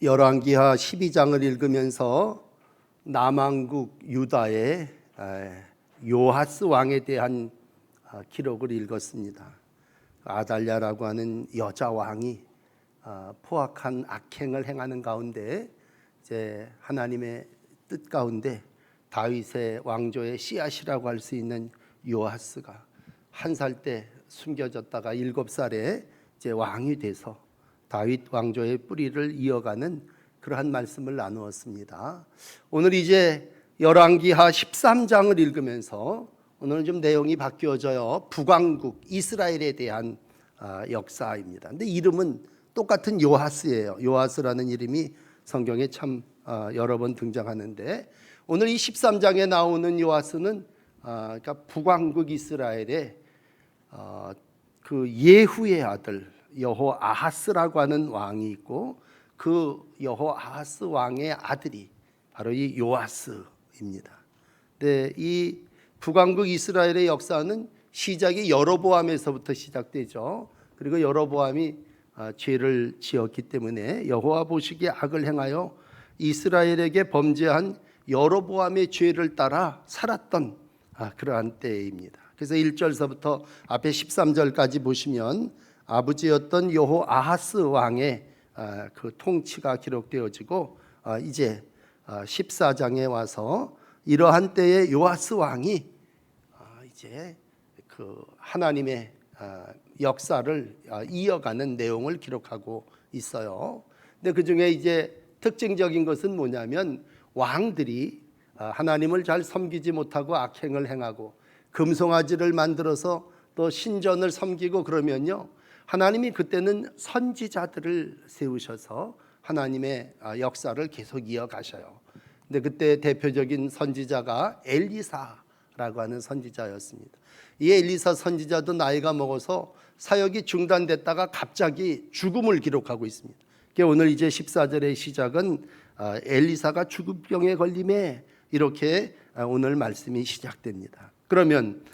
열왕기하 12장을 읽으면서 남왕국 유다의 요하스 왕에 대한 기록을 읽었습니다. 아달랴라고 하는 여자 왕이 포악한 악행을 행하는 가운데 이제 하나님의 뜻 가운데 다윗의 왕조의 씨앗이라고 할 수 있는 요하스가 1살 때 숨겨졌다가 7살에 이제 왕이 돼서 다윗 왕조의 뿌리를 이어가는 그러한 말씀을 나누었습니다. 오늘 이제 열왕기하 13장을 읽으면서 오늘은 좀 내용이 바뀌어져요. 북왕국 이스라엘에 대한 역사입니다. 근데 이름은 똑같은 요하스예요. 요하스라는 이름이 성경에 참 여러 번 등장하는데 오늘 이 13장에 나오는 요하스는 그러니까 북왕국 이스라엘의 그 예후의 아들 여호아하스라고 하는 왕이 있고 그 여호아하스 왕의 아들이 바로 이 요하스입니다. 근데 이 북왕국 이스라엘의 역사는 시작이 여로보암에서부터 시작되죠. 그리고 여로보암이 죄를 지었기 때문에 여호와 보시기에 악을 행하여 이스라엘에게 범죄한 여로보암의 죄를 따라 살았던 그러한 때입니다. 그래서 1절서부터 앞에 13절까지 보시면 아버지였던 여호아하스 왕의 그 통치가 기록되어지고 이제 14장에 와서 이러한 때에 요하스 왕이 이제 그 하나님의 역사를 이어가는 내용을 기록하고 있어요. 근데 그 중에 이제 특징적인 것은 뭐냐면 왕들이 하나님을 잘 섬기지 못하고 악행을 행하고 금송아지를 만들어서 또 신전을 섬기고 그러면요, 하나님이 그때는 선지자들을 세우셔서 하나님의 역사를 계속 이어가셔요. 근데 그때 대표적인 선지자가 엘리사라고 하는 선지자였습니다. 이 엘리사 선지자도 나이가 먹어서 사역이 중단됐다가 갑자기 죽음을 기록하고 있습니다. 오늘 이제 14절의 시작은 엘리사가 죽음병에 걸림에 이렇게 오늘 말씀이 시작됩니다. 그러면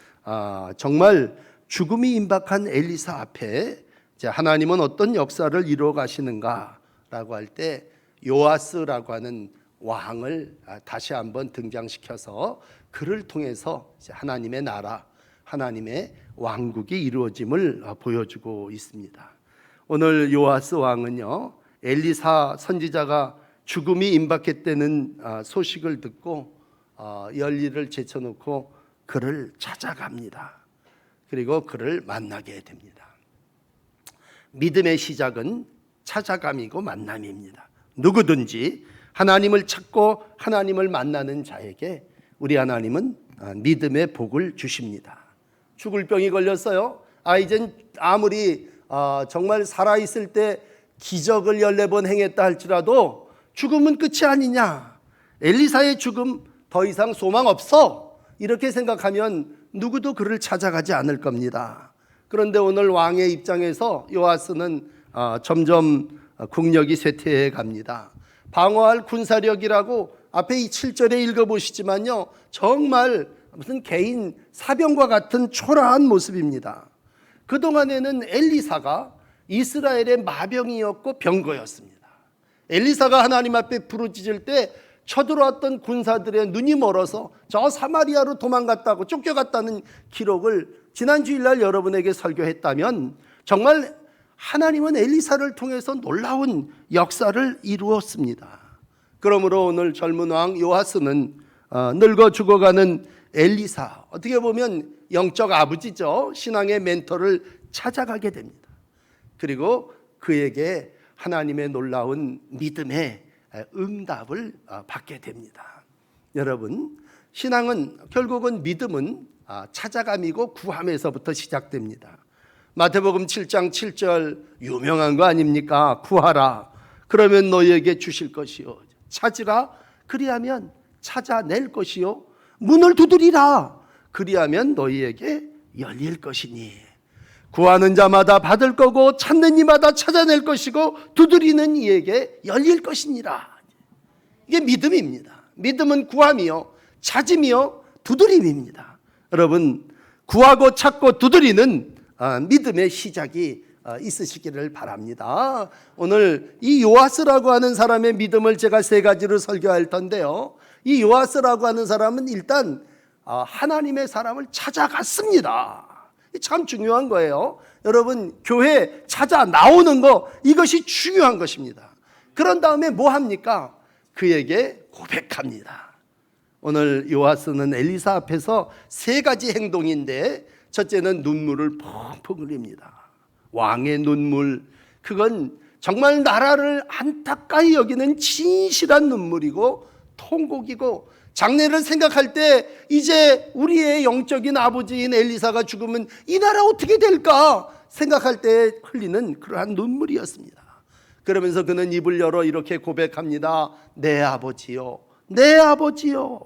정말 죽음이 임박한 엘리사 앞에 이제 하나님은 어떤 역사를 이루어 가시는가라고 할 때 요아스라고 하는 왕을 다시 한번 등장시켜서 그를 통해서 이제 하나님의 나라, 하나님의 왕국이 이루어짐을 보여주고 있습니다. 오늘 요아스 왕은요, 엘리사 선지자가 죽음이 임박했다는 소식을 듣고 열리를 제쳐놓고 그를 찾아갑니다. 그리고 그를 만나게 됩니다. 믿음의 시작은 찾아감이고 만남입니다. 누구든지 하나님을 찾고 하나님을 만나는 자에게 우리 하나님은 믿음의 복을 주십니다. 죽을 병이 걸렸어요. 이젠 아무리 정말 살아있을 때 기적을 14번 행했다 할지라도 죽음은 끝이 아니냐, 엘리사의 죽음 더 이상 소망 없어, 이렇게 생각하면 누구도 그를 찾아가지 않을 겁니다. 그런데 오늘 왕의 입장에서 요아스는 점점 국력이 쇠퇴해 갑니다. 방어할 군사력이라고 앞에 이 7절에 읽어보시지만요, 정말 무슨 개인 사병과 같은 초라한 모습입니다. 그동안에는 엘리사가 이스라엘의 마병이었고 병거였습니다. 엘리사가 하나님 앞에 부르짖을 때 쳐들어왔던 군사들의 눈이 멀어서 저 사마리아로 도망갔다고 쫓겨갔다는 기록을 지난 주일날 여러분에게 설교했다면 정말 하나님은 엘리사를 통해서 놀라운 역사를 이루었습니다. 그러므로 오늘 젊은 왕 요하스는 늙어 죽어가는 엘리사, 어떻게 보면 영적 아버지죠, 신앙의 멘토를 찾아가게 됩니다. 그리고 그에게 하나님의 놀라운 믿음의 응답을 받게 됩니다. 여러분, 신앙은 결국은 믿음은 찾아감이고 구함에서부터 시작됩니다. 마태복음 7장 7절 유명한 거 아닙니까? 구하라 그러면 너희에게 주실 것이요, 찾으라 그리하면 찾아낼 것이요, 문을 두드리라 그리하면 너희에게 열릴 것이니, 구하는 자마다 받을 거고 찾는 이마다 찾아낼 것이고 두드리는 이에게 열릴 것이니라. 이게 믿음입니다. 믿음은 구함이요, 찾음이요, 두드림입니다. 여러분, 구하고 찾고 두드리는 믿음의 시작이 있으시기를 바랍니다. 오늘 이 요아스라고 하는 사람의 믿음을 제가 세 가지로 설교할 텐데요. 이 요아스라고 하는 사람은 일단 하나님의 사람을 찾아갔습니다. 참 중요한 거예요. 여러분, 교회 찾아 나오는 거, 이것이 중요한 것입니다. 그런 다음에 뭐 합니까? 그에게 고백합니다. 오늘 요아스는 엘리사 앞에서 세 가지 행동인데, 첫째는 눈물을 펑펑 흘립니다. 왕의 눈물, 그건 정말 나라를 안타까이 여기는 진실한 눈물이고 통곡이고, 장래를 생각할 때 이제 우리의 영적인 아버지인 엘리사가 죽으면 이 나라 어떻게 될까 생각할 때 흘리는 그러한 눈물이었습니다. 그러면서 그는 입을 열어 이렇게 고백합니다. 내 아버지요, 내 아버지요.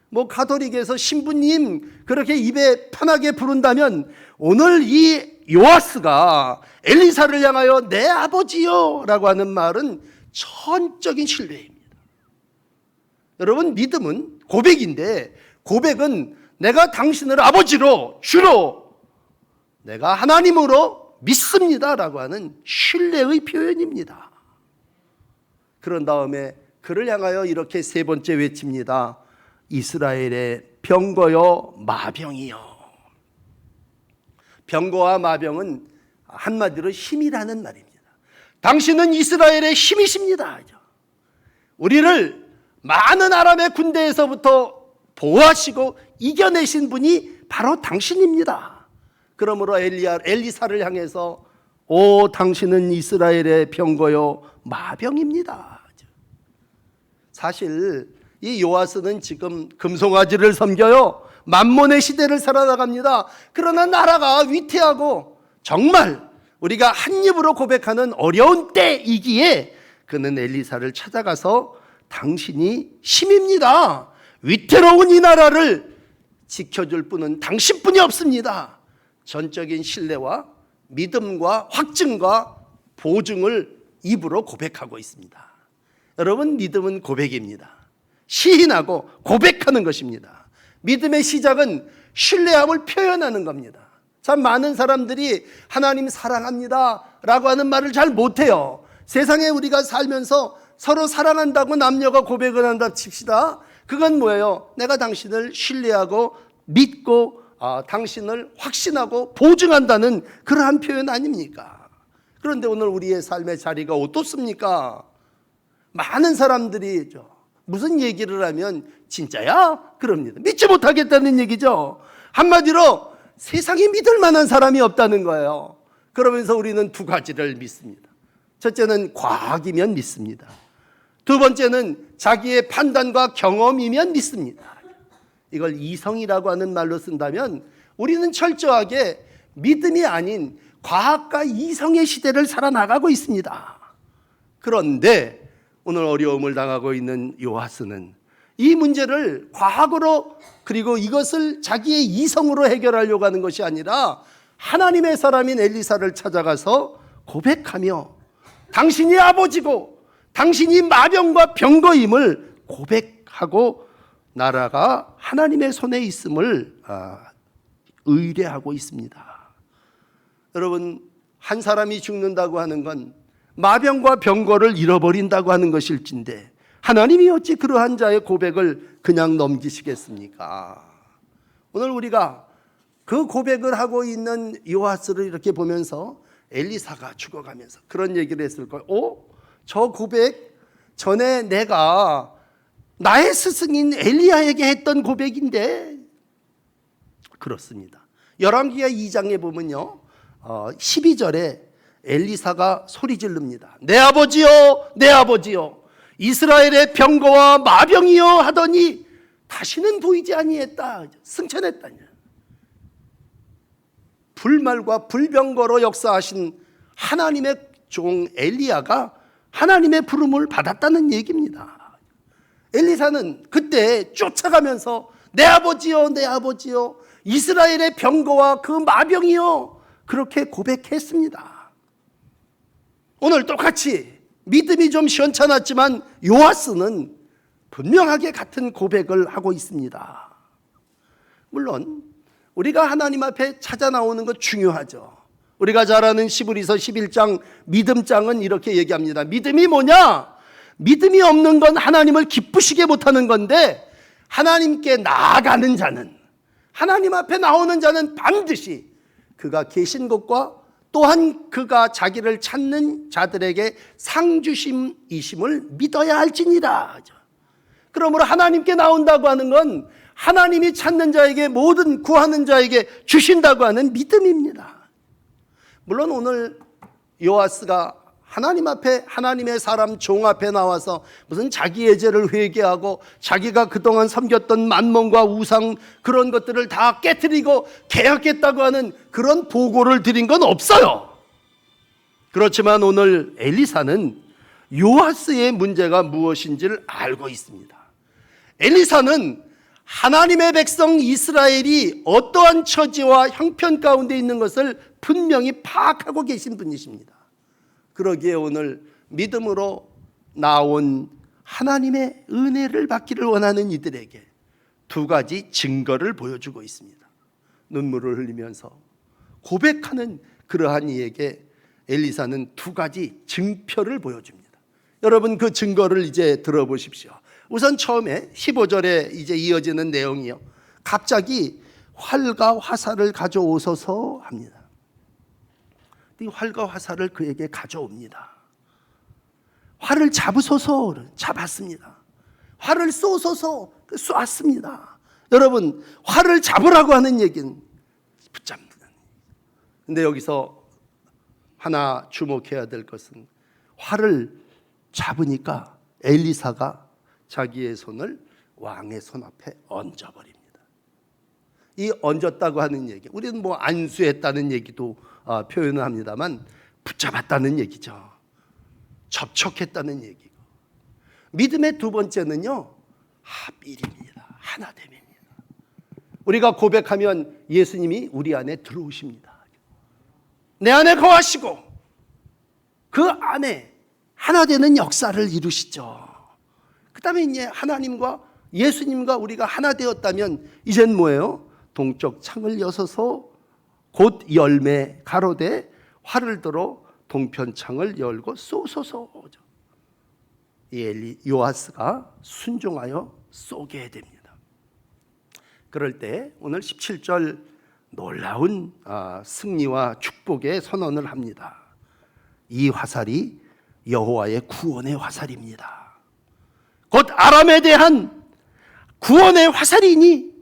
뭐 가톨릭에서 신부님 그렇게 입에 편하게 부른다면, 오늘 이 요아스가 엘리사를 향하여 내 아버지요 라고 하는 말은 전적인 신뢰입니다. 여러분, 믿음은 고백인데, 고백은 내가 당신을 아버지로, 주로, 내가 하나님으로 믿습니다 라고 하는 신뢰의 표현입니다. 그런 다음에 그를 향하여 이렇게 세 번째 외칩니다. 이스라엘의 병거여 마병이여. 병거와 마병은 한마디로 힘이라는 말입니다. 당신은 이스라엘의 힘이십니다. 우리를 많은 아람의 군대에서부터 보호하시고 이겨내신 분이 바로 당신입니다. 그러므로 엘리사를 향해서 오, 당신은 이스라엘의 병거요 마병입니다. 사실 이 요아스는 지금 금송아지를 섬겨요. 만몬의 시대를 살아나갑니다. 그러나 나라가 위태하고 정말 우리가 한 입으로 고백하는 어려운 때이기에 그는 엘리사를 찾아가서 당신이 힘입니다. 위태로운 이 나라를 지켜줄 분은 당신뿐이 없습니다. 전적인 신뢰와 믿음과 확증과 보증을 입으로 고백하고 있습니다. 여러분, 믿음은 고백입니다. 시인하고 고백하는 것입니다. 믿음의 시작은 신뢰함을 표현하는 겁니다. 참 많은 사람들이 하나님 사랑합니다 라고 하는 말을 잘 못해요. 세상에 우리가 살면서 서로 사랑한다고 남녀가 고백을 한다 칩시다. 그건 뭐예요? 내가 당신을 신뢰하고 믿고 당신을 확신하고 보증한다는 그러한 표현 아닙니까? 그런데 오늘 우리의 삶의 자리가 어떻습니까? 많은 사람들이 무슨 얘기를 하면 진짜야? 그럽니다. 믿지 못하겠다는 얘기죠. 한마디로 세상에 믿을 만한 사람이 없다는 거예요. 그러면서 우리는 두 가지를 믿습니다. 첫째는 과학이면 믿습니다. 두 번째는 자기의 판단과 경험이면 믿습니다. 이걸 이성이라고 하는 말로 쓴다면 우리는 철저하게 믿음이 아닌 과학과 이성의 시대를 살아나가고 있습니다. 그런데 오늘 어려움을 당하고 있는 요아스는 이 문제를 과학으로, 그리고 이것을 자기의 이성으로 해결하려고 하는 것이 아니라 하나님의 사람인 엘리사를 찾아가서 고백하며 당신이 아버지고 당신이 마병과 병거임을 고백하고 나라가 하나님의 손에 있음을 의뢰하고 있습니다. 여러분, 한 사람이 죽는다고 하는 건 마병과 병거를 잃어버린다고 하는 것일진데 하나님이 어찌 그러한 자의 고백을 그냥 넘기시겠습니까? 오늘 우리가 그 고백을 하고 있는 요아스를 이렇게 보면서 엘리사가 죽어가면서 그런 얘기를 했을 거예요. 저 고백 전에 내가 나의 스승인 엘리야에게 했던 고백인데. 그렇습니다. 열왕기하 2장에 보면요 12절에 엘리사가 소리 지릅니다. 내 아버지요, 내 아버지요, 이스라엘의 병거와 마병이요 하더니 다시는 보이지 아니했다. 승천했다. 불말과 불병거로 역사하신 하나님의 종 엘리야가 하나님의 부름을 받았다는 얘기입니다. 엘리사는 그때 쫓아가면서 내 아버지요, 내 아버지요, 이스라엘의 병거와 그 마병이요, 그렇게 고백했습니다. 오늘 똑같이 믿음이 좀 시원찮았지만 요아스는 분명하게 같은 고백을 하고 있습니다. 물론 우리가 하나님 앞에 찾아 나오는 것 중요하죠. 우리가 잘 아는 시브리서 11장 믿음장은 이렇게 얘기합니다. 믿음이 뭐냐? 믿음이 없는 건 하나님을 기쁘시게 못하는 건데, 하나님께 나아가는 자는, 하나님 앞에 나오는 자는 반드시 그가 계신 것과 또한 그가 자기를 찾는 자들에게 상주심이심을 믿어야 할지니라. 그러므로 하나님께 나온다고 하는 건 하나님이 찾는 자에게, 모든 구하는 자에게 주신다고 하는 믿음입니다. 물론 오늘 요아스가 하나님 앞에, 하나님의 사람 종 앞에 나와서 무슨 자기의 죄를 회개하고 자기가 그동안 섬겼던 만몬과 우상, 그런 것들을 다 깨트리고 개혁했다고 하는 그런 보고를 드린 건 없어요. 그렇지만 오늘 엘리사는 요아스의 문제가 무엇인지를 알고 있습니다. 엘리사는 하나님의 백성 이스라엘이 어떠한 처지와 형편 가운데 있는 것을 분명히 파악하고 계신 분이십니다. 그러기에 오늘 믿음으로 나온 하나님의 은혜를 받기를 원하는 이들에게 두 가지 증거를 보여주고 있습니다. 눈물을 흘리면서 고백하는 그러한 이에게 엘리사는 두 가지 증표를 보여줍니다. 여러분, 그 증거를 이제 들어보십시오. 우선 처음에 15절에 이제 이어지는 내용이요, 갑자기 활과 화살을 가져오소서 합니다. 이 활과 화살을 그에게 가져옵니다. 활을 잡으소서, 잡았습니다. 활을 쏘소서, 쏘았습니다. 여러분, 활을 잡으라고 하는 얘기는 붙잡는. 근데 여기서 하나 주목해야 될 것은, 활을 잡으니까 엘리사가 자기의 손을 왕의 손 앞에 얹어버립니다. 이 얹었다고 하는 얘기, 우리는 뭐 안수했다는 얘기도 표현을 합니다만, 붙잡았다는 얘기죠. 접촉했다는 얘기고. 믿음의 두 번째는요, 합일입니다. 하나됨입니다. 우리가 고백하면 예수님이 우리 안에 들어오십니다. 내 안에 거하시고 그 안에 하나 되는 역사를 이루시죠. 그 다음에 이제 하나님과 예수님과 우리가 하나 되었다면 이젠 뭐예요? 동쪽 창을 여서서 곧 열매 가로되 활을 들어 동편 창을 열고 쏘소서. 이 요아스가 순종하여 쏘게 됩니다. 그럴 때 오늘 17절 놀라운 승리와 축복의 선언을 합니다. 이 화살이 여호와의 구원의 화살입니다. 곧 아람에 대한 구원의 화살이니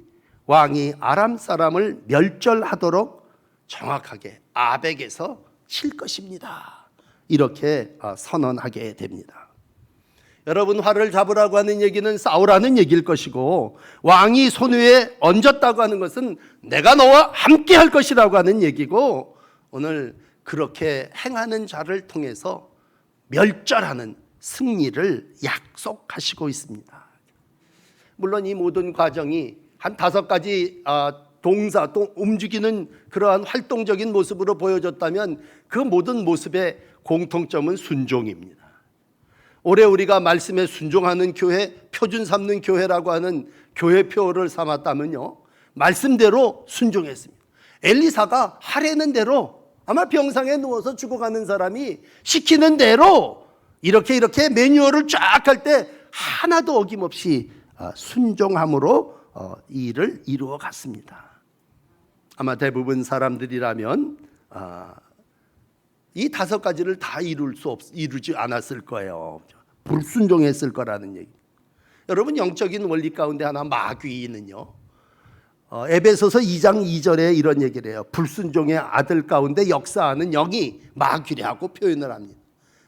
왕이 아람 사람을 멸절하도록 정확하게 아벡에서 칠 것입니다. 이렇게 선언하게 됩니다. 여러분, 활을 잡으라고 하는 얘기는 싸우라는 얘기일 것이고, 왕이 손 위에 얹었다고 하는 것은 내가 너와 함께 할 것이라고 하는 얘기고, 오늘 그렇게 행하는 자를 통해서 멸절하는 승리를 약속하시고 있습니다. 물론 이 모든 과정이 한 5가지 동사, 또 움직이는 그러한 활동적인 모습으로 보여졌다면 그 모든 모습의 공통점은 순종입니다. 올해 우리가 말씀에 순종하는 교회, 표준 삼는 교회라고 하는 교회표를 삼았다면요, 말씀대로 순종했습니다. 엘리사가 하라는 대로, 아마 병상에 누워서 죽어가는 사람이 시키는 대로 이렇게 매뉴얼을 쫙 할 때 하나도 어김없이 순종함으로 이 일을 이루어 갔습니다. 아마 대부분 사람들이라면 이 5가지를 다 이루지 않았을 거예요. 불순종했을 거라는 얘기. 여러분, 영적인 원리 가운데 하나, 마귀는요, 에베소서 2장 2절에 이런 얘기를 해요. 불순종의 아들 가운데 역사하는 영이 마귀라고 표현을 합니다.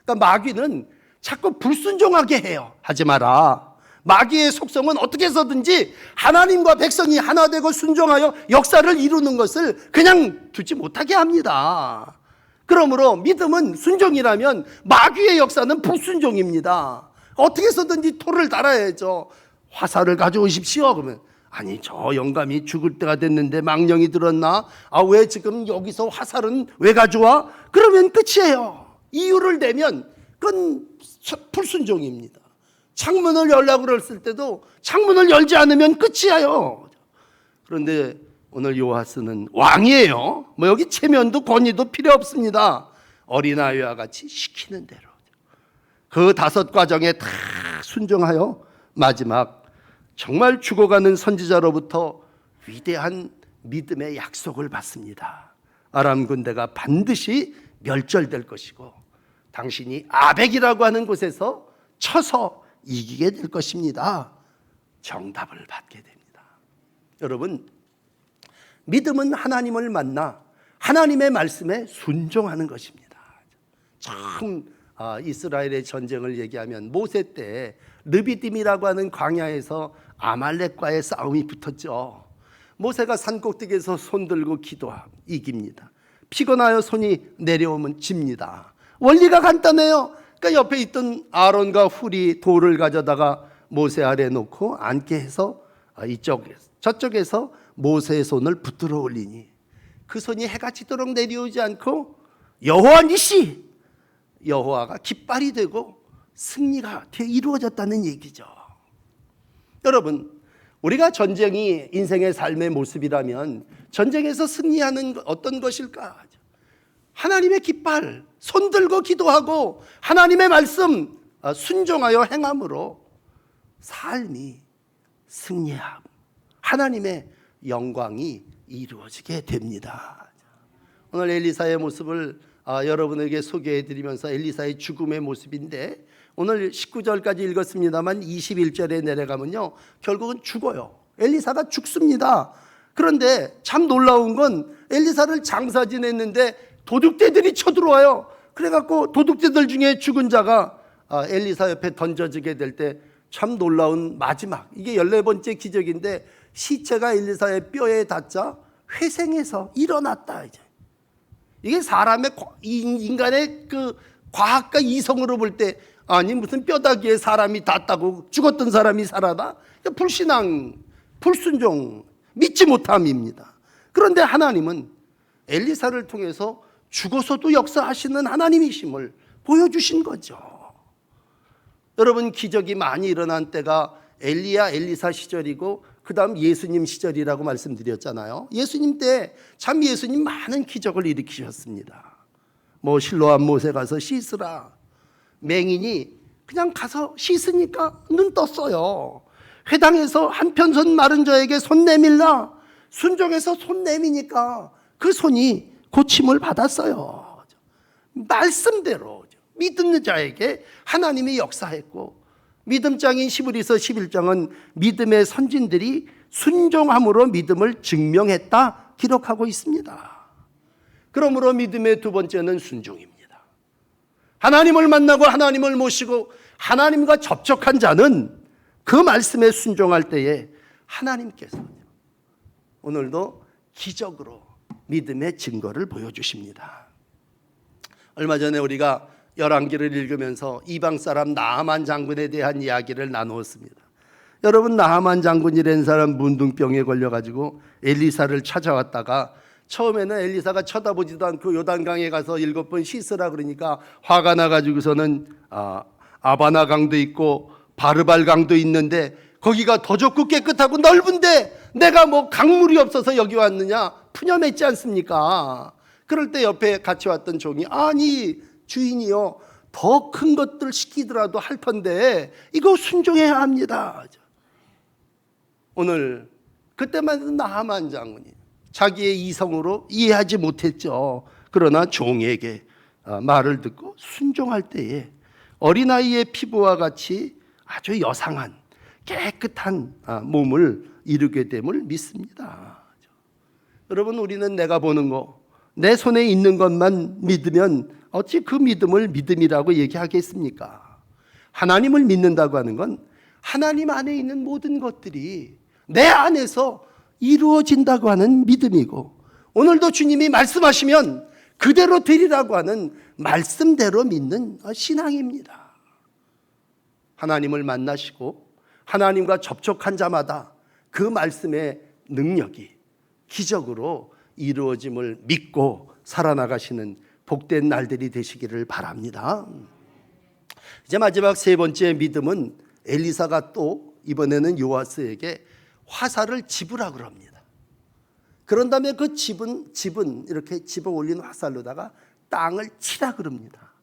그러니까 마귀는 자꾸 불순종하게 해요. 하지 마라. 마귀의 속성은 어떻게 해서든지 하나님과 백성이 하나 되고 순종하여 역사를 이루는 것을 그냥 두지 못하게 합니다. 그러므로 믿음은 순종이라면 마귀의 역사는 불순종입니다. 어떻게 해서든지 토를 달아야죠. 화살을 가져오십시오. 그러면 아니, 저 영감이 죽을 때가 됐는데 망령이 들었나? 왜 지금 여기서 화살은 왜 가져와? 그러면 끝이에요. 이유를 대면 그건 불순종입니다. 창문을 열라고 그랬을 때도 창문을 열지 않으면 끝이에요. 그런데 오늘 요아스는 왕이에요. 뭐 여기 체면도 권위도 필요 없습니다. 어린아이와 같이 시키는 대로 그 5과정에 다 순종하여 마지막 정말 죽어가는 선지자로부터 위대한 믿음의 약속을 받습니다. 아람 군대가 반드시 멸절될 것이고 당신이 아벡이라고 하는 곳에서 쳐서 이기게 될 것입니다. 정답을 받게 됩니다. 여러분, 믿음은 하나님을 만나 하나님의 말씀에 순종하는 것입니다. 참 이스라엘의 전쟁을 얘기하면 모세 때 르비딤이라고 하는 광야에서 아말렉과의 싸움이 붙었죠. 모세가 산꼭대기에서 손들고 기도하고 이깁니다. 피곤하여 손이 내려오면 집니다. 원리가 간단해요. 그러니까 옆에 있던 아론과 훌이 돌을 가져다가 모세 아래에 놓고 앉게 해서 저쪽에서 모세의 손을 붙들어 올리니 그 손이 해가 지도록 내려오지 않고 여호와 니시, 여호와가 깃발이 되고 승리가 이루어졌다는 얘기죠. 여러분, 우리가 전쟁이 인생의 삶의 모습이라면 전쟁에서 승리하는 어떤 것일까? 하나님의 깃발 손들고 기도하고 하나님의 말씀 순종하여 행함으로 삶이 승리하고 하나님의 영광이 이루어지게 됩니다. 오늘 엘리사의 모습을 여러분에게 소개해드리면서 엘리사의 죽음의 모습인데 오늘 19절까지 읽었습니다만 21절에 내려가면요 결국은 죽어요. 엘리사가 죽습니다. 그런데 참 놀라운 건 엘리사를 장사 지냈는데 도둑대들이 쳐들어와요. 그래갖고 도둑대들 중에 죽은 자가 엘리사 옆에 던져지게 될 때 참 놀라운 마지막, 이게 14번째 기적인데 시체가 엘리사의 뼈에 닿자 회생해서 일어났다. 이게 사람의 인간의 그 과학과 이성으로 볼 때 아니 무슨 뼈다귀에 사람이 닿다고 죽었던 사람이 살아나? 불신앙, 불순종, 믿지 못함입니다. 그런데 하나님은 엘리사를 통해서 죽어서도 역사하시는 하나님이심을 보여주신 거죠. 여러분, 기적이 많이 일어난 때가 엘리야 엘리사 시절이고 그 다음 예수님 시절이라고 말씀드렸잖아요. 예수님 때 참 예수님 많은 기적을 일으키셨습니다. 뭐 실로암 못에 가서 씻으라, 맹인이 그냥 가서 씻으니까 눈 떴어요. 회당에서 한편손 마른 자에게 손 내밀라, 순종해서 손 내미니까 그 손이 고침을 받았어요. 말씀대로 믿는 자에게 하나님이 역사했고, 믿음장인 시브리서 11장은 믿음의 선진들이 순종함으로 믿음을 증명했다 기록하고 있습니다. 그러므로 믿음의 두 번째는 순종입니다. 하나님을 만나고 하나님을 모시고 하나님과 접촉한 자는 그 말씀에 순종할 때에 하나님께서 오늘도 기적으로 믿음의 증거를 보여주십니다. 얼마 전에 우리가 열왕기를 읽으면서 이방 사람 나하만 장군에 대한 이야기를 나누었습니다. 여러분, 나하만 장군이라는 사람 문둥병에 걸려가지고 엘리사를 찾아왔다가 처음에는 엘리사가 쳐다보지도 않고 요단강에 가서 7번 씻으라 그러니까 화가 나가지고서는 아바나 강도 있고 바르발 강도 있는데 거기가 더 좋고 깨끗하고 넓은데 내가 뭐 강물이 없어서 여기 왔느냐, 푸념했지 않습니까? 그럴 때 옆에 같이 왔던 종이 아니 주인이요, 더 큰 것들 시키더라도 할 텐데 이거 순종해야 합니다. 오늘 그때만 해도 나하만 장군이 자기의 이성으로 이해하지 못했죠. 그러나 종에게 말을 듣고 순종할 때에 어린아이의 피부와 같이 아주 여상한 깨끗한 몸을 이루게 됨을 믿습니다. 여러분, 우리는 내가 보는 거, 내 손에 있는 것만 믿으면 어찌 그 믿음을 믿음이라고 얘기하겠습니까? 하나님을 믿는다고 하는 건 하나님 안에 있는 모든 것들이 내 안에서 이루어진다고 하는 믿음이고, 오늘도 주님이 말씀하시면 그대로 되리라고 하는 말씀대로 믿는 신앙입니다. 하나님을 만나시고 하나님과 접촉한 자마다 그 말씀의 능력이 기적으로 이루어짐을 믿고 살아나가시는 복된 날들이 되시기를 바랍니다. 이제 마지막 세 번째 믿음은 엘리사가 또 이번에는 요아스에게 화살을 집으라 그럽니다. 그런 다음에 그 집은 이렇게 집어 올린 화살로다가 땅을 치라 그럽니다.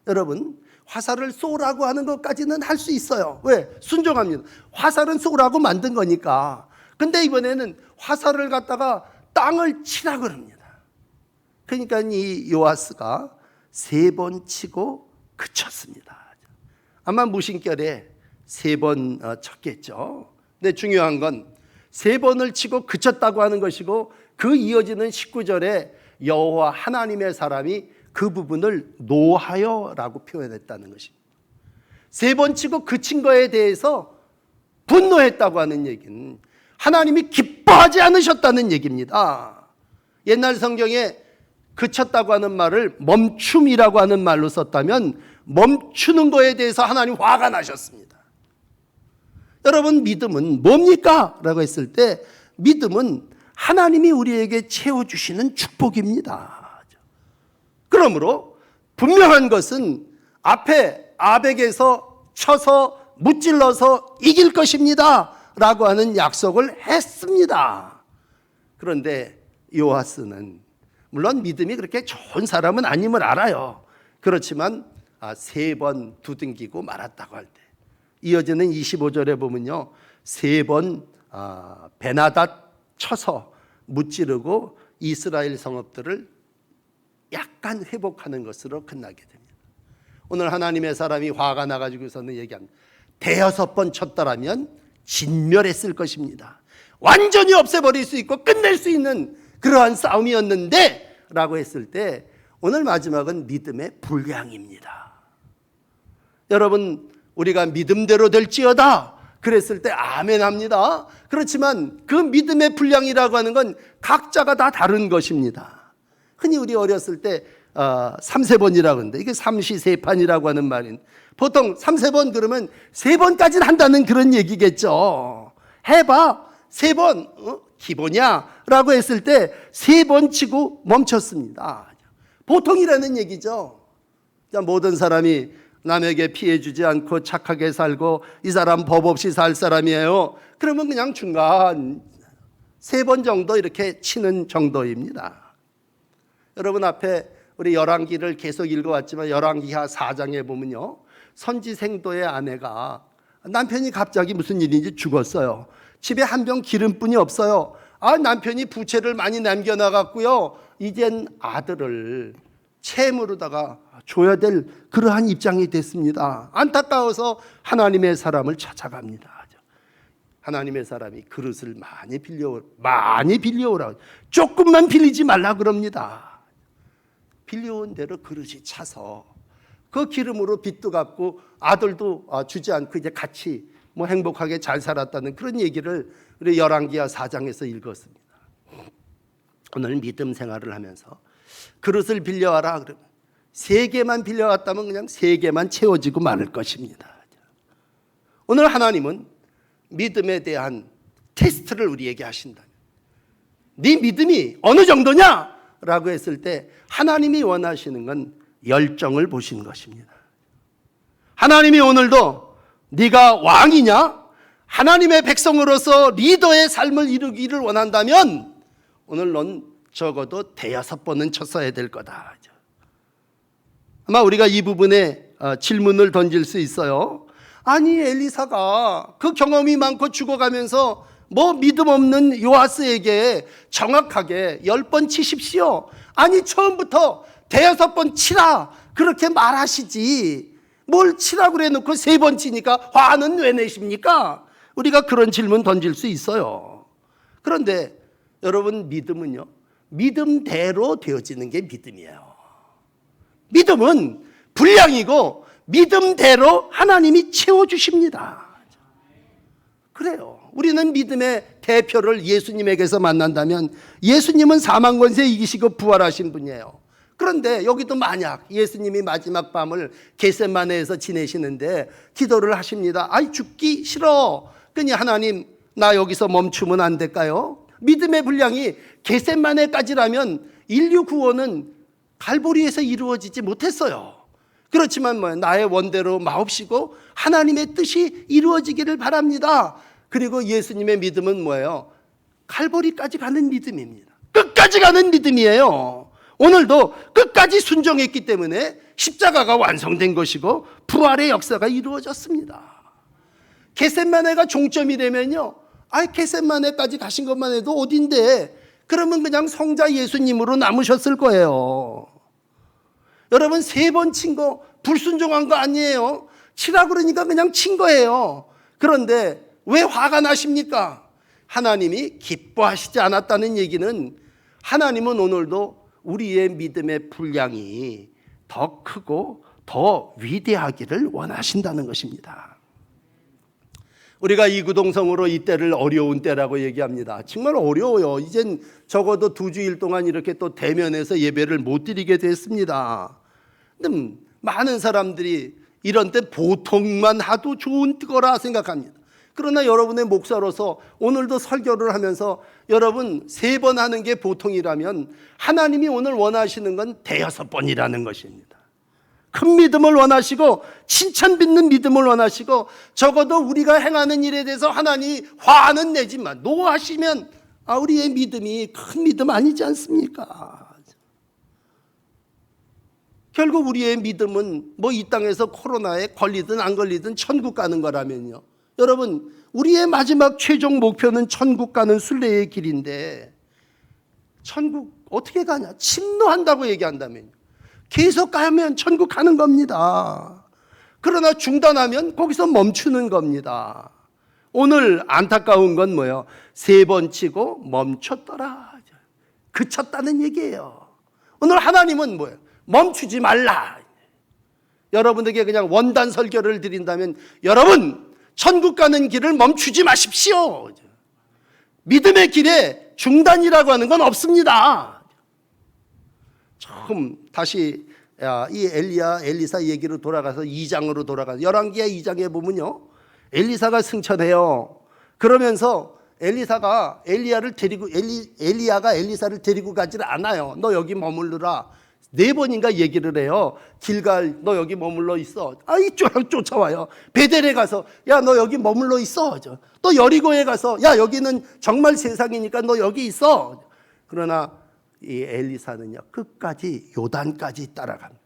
여러분, 화살을 쏘라고 하는 것까지는 할 수 있어요. 왜? 순종합니다. 화살은 쏘라고 만든 거니까. 근데 이번에는 화살을 갖다가 땅을 치라 그럽니다. 그러니까 이 요아스가 3번 치고 그쳤습니다. 아마 무심결에 3번 쳤겠죠. 근데 중요한 건 3번을 치고 그쳤다고 하는 것이고, 그 이어지는 19절에 여호와 하나님의 사람이 그 부분을 노하여라고 표현했다는 것입니다. 3번 치고 그친 거에 대해서 분노했다고 하는 얘기는 하나님이 기뻐하지 않으셨다는 얘기입니다. 옛날 성경에 그쳤다고 하는 말을 멈춤이라고 하는 말로 썼다면 멈추는 거에 대해서 하나님 화가 나셨습니다. 여러분, 믿음은 뭡니까? 라고 했을 때 믿음은 하나님이 우리에게 채워주시는 축복입니다. 그러므로 분명한 것은 앞에 아벡에서 쳐서 무찔러서 이길 것입니다 라고 하는 약속을 했습니다. 그런데 요아스는 물론 믿음이 그렇게 좋은 사람은 아님을 알아요. 그렇지만 3번 두둥기고 말았다고 할 때 이어지는 25절에 보면요, 3번 베나닷 쳐서 무찌르고 이스라엘 성읍들을 약간 회복하는 것으로 끝나게 됩니다. 오늘 하나님의 사람이 화가 나가지고서는 얘기합니다. 5번 쳤더라면 진멸했을 것입니다. 완전히 없애버릴 수 있고 끝낼 수 있는 그러한 싸움이었는데 라고 했을 때 오늘 마지막은 믿음의 분량입니다. 여러분, 우리가 믿음대로 될지어다 그랬을 때 아멘 합니다. 그렇지만 그 믿음의 분량이라고 하는 건 각자가 다 다른 것입니다. 흔히 우리 어렸을 때 3세번이라고 하는데 이게 삼시세판이라고 하는 말인, 보통 3세번 그러면 3번까지는 한다는 그런 얘기겠죠. 해봐 3번 기본이야 라고 했을 때 3번 치고 멈췄습니다. 보통이라는 얘기죠. 모든 사람이 남에게 피해 주지 않고 착하게 살고 이 사람 법 없이 살 사람이에요. 그러면 그냥 중간 3번 정도 이렇게 치는 정도입니다. 여러분, 앞에 우리 열왕기를 계속 읽어왔지만 열왕기하 4장에 보면요, 선지생도의 아내가 남편이 갑자기 무슨 일인지 죽었어요. 집에 한 병 기름뿐이 없어요. 남편이 부채를 많이 남겨놔갖고요, 이젠 아들을 채무로다가 줘야 될 그러한 입장이 됐습니다. 안타까워서 하나님의 사람을 찾아갑니다. 하나님의 사람이 그릇을 많이 빌려오라고, 조금만 빌리지 말라 그럽니다. 빌려온 대로 그릇이 차서 그 기름으로 빚도 갚고 아들도 주지 않고 이제 같이 행복하게 잘 살았다는 그런 얘기를 우리 열왕기하 4장에서 읽었습니다. 오늘 믿음 생활을 하면서 그릇을 빌려와라 그러면 3개만 빌려왔다면 그냥 3개만 채워지고 말을 것입니다. 오늘 하나님은 믿음에 대한 테스트를 우리에게 하신다. 네 믿음이 어느 정도냐? 라고 했을 때 하나님이 원하시는 건 열정을 보시는 것입니다. 하나님이 오늘도 네가 왕이냐? 하나님의 백성으로서 리더의 삶을 이루기를 원한다면 오늘 넌 적어도 5번은 쳤어야 될 거다. 아마 우리가 이 부분에 질문을 던질 수 있어요. 아니, 엘리사가 그 경험이 많고 죽어가면서 믿음 없는 요아스에게 정확하게 10번 치십시오, 아니 처음부터 5번 치라 그렇게 말하시지 뭘 치라고 그래 놓고 3번 치니까 화는 왜 내십니까? 우리가 그런 질문 던질 수 있어요. 그런데 여러분, 믿음은요, 믿음대로 되어지는 게 믿음이에요. 믿음은 분량이고 믿음대로 하나님이 채워주십니다. 그래요. 우리는 믿음의 대표를 예수님에게서 만난다면 예수님은 사망 권세 이기시고 부활하신 분이에요. 그런데 여기도 만약 예수님이 마지막 밤을 겟세마네에서 지내시는데 기도를 하십니다. 죽기 싫어. 그러니 하나님, 나 여기서 멈추면 안 될까요? 믿음의 분량이 겟세마네까지라면 인류 구원은 갈보리에서 이루어지지 못했어요. 그렇지만 나의 원대로 마옵시고 하나님의 뜻이 이루어지기를 바랍니다. 그리고 예수님의 믿음은 뭐예요? 갈보리까지 가는 믿음입니다. 끝까지 가는 믿음이에요. 오늘도 끝까지 순종했기 때문에 십자가가 완성된 것이고 부활의 역사가 이루어졌습니다. 겟세마네가 종점이 되면요, 겟세마네까지 가신 것만 해도 어딘데, 그러면 그냥 성자 예수님으로 남으셨을 거예요. 여러분, 3번 친 거 불순종한 거 아니에요. 치라 그러니까 그냥 친 거예요. 그런데 왜 화가 나십니까? 하나님이 기뻐하시지 않았다는 얘기는 하나님은 오늘도 우리의 믿음의 분량이 더 크고 더 위대하기를 원하신다는 것입니다. 우리가 이구동성으로 이 때를 어려운 때라고 얘기합니다. 정말 어려워요. 이젠 적어도 2주일 동안 이렇게 또 대면해서 예배를 못 드리게 됐습니다. 근데 많은 사람들이 이런 때 보통만 하도 좋은 거라 생각합니다. 그러나 여러분의 목사로서 오늘도 설교를 하면서 여러분 3번 하는 게 보통이라면 하나님이 오늘 원하시는 건 5번이라는 것입니다. 큰 믿음을 원하시고 칭찬 빚는 믿음을 원하시고 적어도 우리가 행하는 일에 대해서 하나님이 화는 내지만 노하시면 우리의 믿음이 큰 믿음 아니지 않습니까? 결국 우리의 믿음은 뭐 이 땅에서 코로나에 걸리든 안 걸리든 천국 가는 거라면요, 여러분 우리의 마지막 최종 목표는 천국 가는 순례의 길인데 천국 어떻게 가냐? 침노한다고 얘기한다면요, 계속 가면 천국 가는 겁니다. 그러나 중단하면 거기서 멈추는 겁니다. 오늘 안타까운 건 뭐예요? 3번 치고 멈췄더라, 그쳤다는 얘기예요. 오늘 하나님은 뭐예요? 멈추지 말라. 여러분에게 그냥 원단 설교를 드린다면 여러분 천국 가는 길을 멈추지 마십시오. 믿음의 길에 중단이라고 하는 건 없습니다. 처음 다시 이 엘리사 얘기로 돌아가서 2장으로 돌아가서 열왕기하 2장에 보면요, 엘리사가 승천해요. 그러면서 엘리야가 엘리사를 데리고 가지를 않아요. 너 여기 머물러라. 4번인가 얘기를 해요. 길갈 너 여기 머물러 있어. 이쪽 쫓아와요. 베델에 가서 야 너 여기 머물러 있어. 또 여리고에 가서 야 여기는 정말 세상이니까 너 여기 있어. 그러나 이 엘리사는요 끝까지 요단까지 따라갑니다.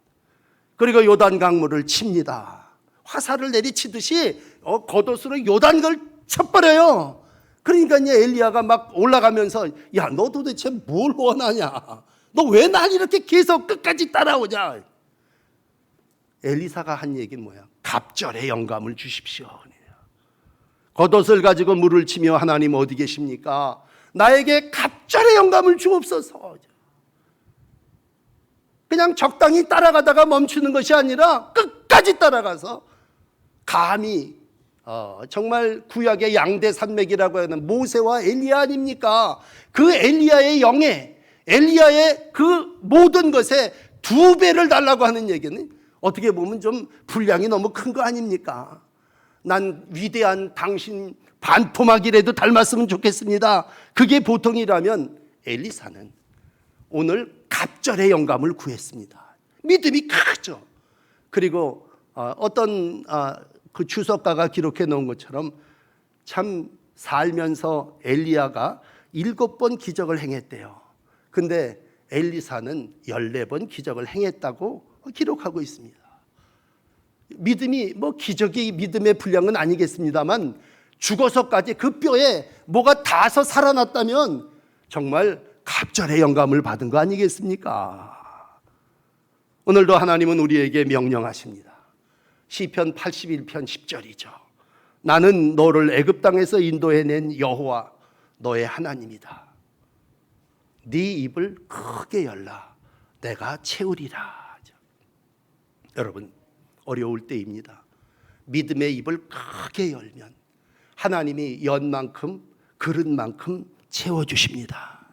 그리고 요단 강물을 칩니다. 화살을 내리치듯이 겉옷으로 요단을 쳐버려요. 그러니까 이제 엘리야가 막 올라가면서 야 너 도대체 뭘 원하냐? 너 왜 날 이렇게 계속 끝까지 따라오냐? 엘리사가 한 얘기는 뭐야? 갑절의 영감을 주십시오. 겉옷을 가지고 물을 치며 하나님 어디 계십니까? 나에게 갑절의 영감을 주옵소서. 그냥 적당히 따라가다가 멈추는 것이 아니라 끝까지 따라가서 감히 정말 구약의 양대 산맥이라고 하는 모세와 엘리야 아닙니까? 그 엘리야의 영에 엘리야의 그 모든 것에 2배를 달라고 하는 얘기는 어떻게 보면 좀 분량이 너무 큰 거 아닙니까? 난 위대한 당신 반토막이라도 닮았으면 좋겠습니다. 그게 보통이라면 엘리사는 오늘 갑절의 영감을 구했습니다. 믿음이 크죠. 그리고 어떤 그 주석가가 기록해 놓은 것처럼 참 살면서 엘리야가 7번 기적을 행했대요. 근데 엘리사는 14번 기적을 행했다고 기록하고 있습니다. 믿음이 뭐 기적이 믿음의 분량은 아니겠습니다만 죽어서까지 그 뼈에 뭐가 닿아서 살아났다면 정말 갑절의 영감을 받은 거 아니겠습니까? 오늘도 하나님은 우리에게 명령하십니다. 시편 81편 10절이죠. 나는 너를 애굽 땅에서 인도해낸 여호와 너의 하나님이다. 네 입을 크게 열라 내가 채우리라. 여러분 어려울 때입니다. 믿음의 입을 크게 열면 하나님이 연만큼 그릇만큼 채워주십니다.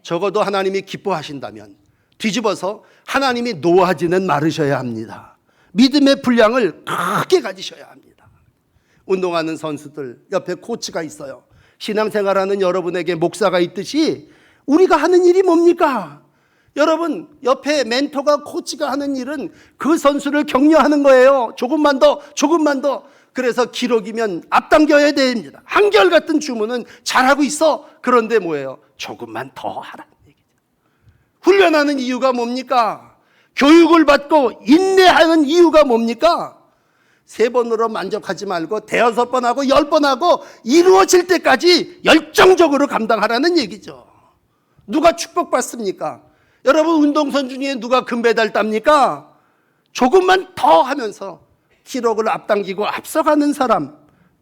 적어도 하나님이 기뻐하신다면 뒤집어서 하나님이 노하지는 말으셔야 합니다. 믿음의 분량을 크게 가지셔야 합니다. 운동하는 선수들 옆에 코치가 있어요. 신앙생활하는 여러분에게 목사가 있듯이 우리가 하는 일이 뭡니까? 여러분 옆에 멘토가 코치가 하는 일은 그 선수를 격려하는 거예요. 조금만 더 그래서 기록이면 앞당겨야 됩니다. 한결같은 주문은 잘하고 있어. 그런데 뭐예요? 조금만 더 하라는 얘기. 훈련하는 이유가 뭡니까? 교육을 받고 인내하는 이유가 뭡니까? 3번으로 만족하지 말고 5번 하고 10번 하고 이루어질 때까지 열정적으로 감당하라는 얘기죠. 누가 축복받습니까? 여러분, 운동선 중에 누가 금메달 땁니까? 조금만 더 하면서 기록을 앞당기고 앞서가는 사람,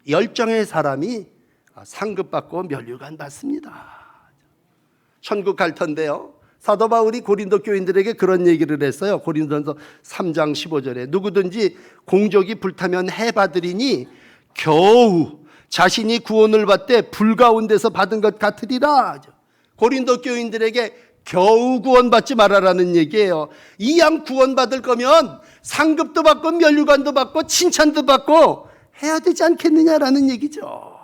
열정의 사람이 상급받고 면류관 받습니다. 천국 갈 텐데요, 사도 바울이 고린도 교인들에게 그런 얘기를 했어요. 고린도전서 3장 15절에 누구든지 공적이 불타면 해받으리니 겨우 자신이 구원을 받되 불 가운데서 받은 것 같으리라. 고린도 교인들에게 겨우 구원받지 말아라는 얘기예요. 이 양 구원받을 거면 상급도 받고 면류관도 받고 칭찬도 받고 해야 되지 않겠느냐라는 얘기죠.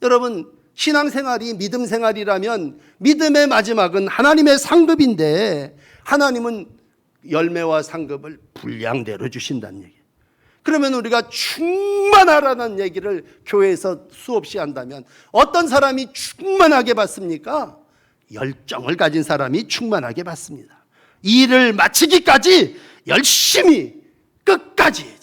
여러분, 신앙생활이 믿음 생활이라면 믿음의 마지막은 하나님의 상급인데, 하나님은 열매와 상급을 분량대로 주신다는 얘기예요. 그러면 우리가 충만하라는 얘기를 교회에서 수없이 한다면 어떤 사람이 충만하게 받습니까? 열정을 가진 사람이 충만하게 받습니다. 일을 마치기까지 열심히 끝까지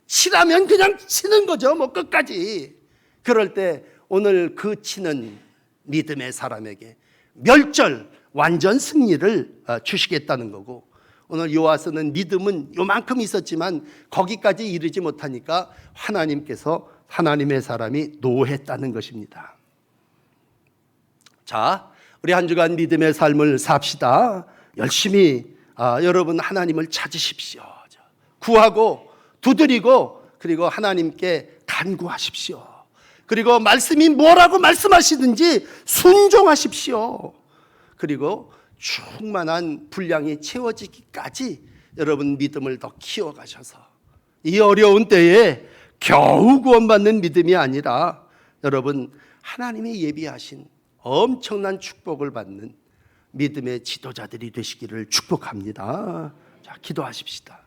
치라면 그냥 치는 거죠. 뭐 끝까지. 그럴 때 오늘 그 치는 믿음의 사람에게 멸절 완전 승리를 주시겠다는 거고, 오늘 요아스는 믿음은 요만큼 있었지만 거기까지 이르지 못하니까 하나님께서 하나님의 사람이 노했다는 것입니다. 자, 우리 한 주간 믿음의 삶을 삽시다. 열심히 여러분 하나님을 찾으십시오. 구하고 두드리고 그리고 하나님께 간구하십시오. 그리고 말씀이 뭐라고 말씀하시든지 순종하십시오. 그리고 충만한 분량이 채워지기까지 여러분 믿음을 더 키워가셔서 이 어려운 때에 겨우 구원받는 믿음이 아니라 여러분 하나님이 예비하신 엄청난 축복을 받는 믿음의 지도자들이 되시기를 축복합니다. 자, 기도하십시다.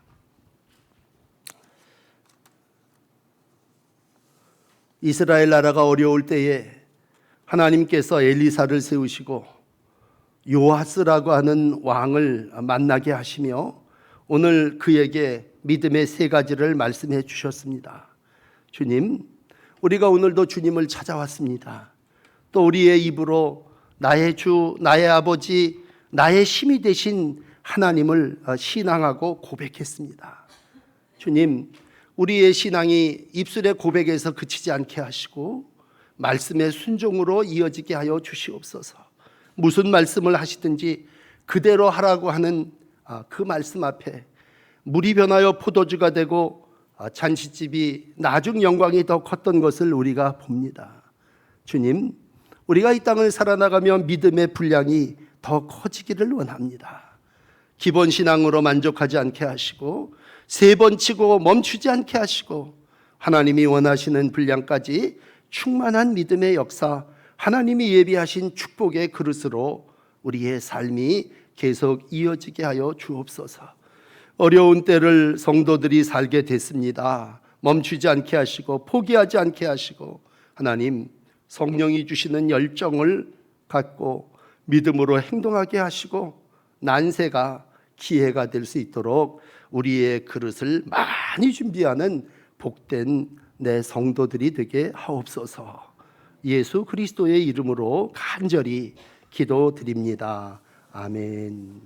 이스라엘 나라가 어려울 때에 하나님께서 엘리사를 세우시고 요아스라고 하는 왕을 만나게 하시며 오늘 그에게 믿음의 3가지를 말씀해 주셨습니다. 주님, 우리가 오늘도 주님을 찾아왔습니다. 또 우리의 입으로 나의 주, 나의 아버지, 나의 힘이 되신 하나님을 신앙하고 고백했습니다. 주님, 우리의 신앙이 입술의 고백에서 그치지 않게 하시고 말씀의 순종으로 이어지게 하여 주시옵소서. 무슨 말씀을 하시든지 그대로 하라고 하는 그 말씀 앞에 물이 변하여 포도주가 되고 잔치집이 나중 영광이 더 컸던 것을 우리가 봅니다. 주님, 우리가 이 땅을 살아나가며 믿음의 분량이 더 커지기를 원합니다. 기본 신앙으로 만족하지 않게 하시고 3번 치고 멈추지 않게 하시고 하나님이 원하시는 분량까지 충만한 믿음의 역사, 하나님이 예비하신 축복의 그릇으로 우리의 삶이 계속 이어지게 하여 주옵소서. 어려운 때를 성도들이 살게 됐습니다. 멈추지 않게 하시고 포기하지 않게 하시고 하나님 성령이 주시는 열정을 갖고 믿음으로 행동하게 하시고 난세가 기회가 될 수 있도록 우리의 그릇을 많이 준비하는 복된 내 성도들이 되게 하옵소서. 예수 그리스도의 이름으로 간절히 기도드립니다. 아멘.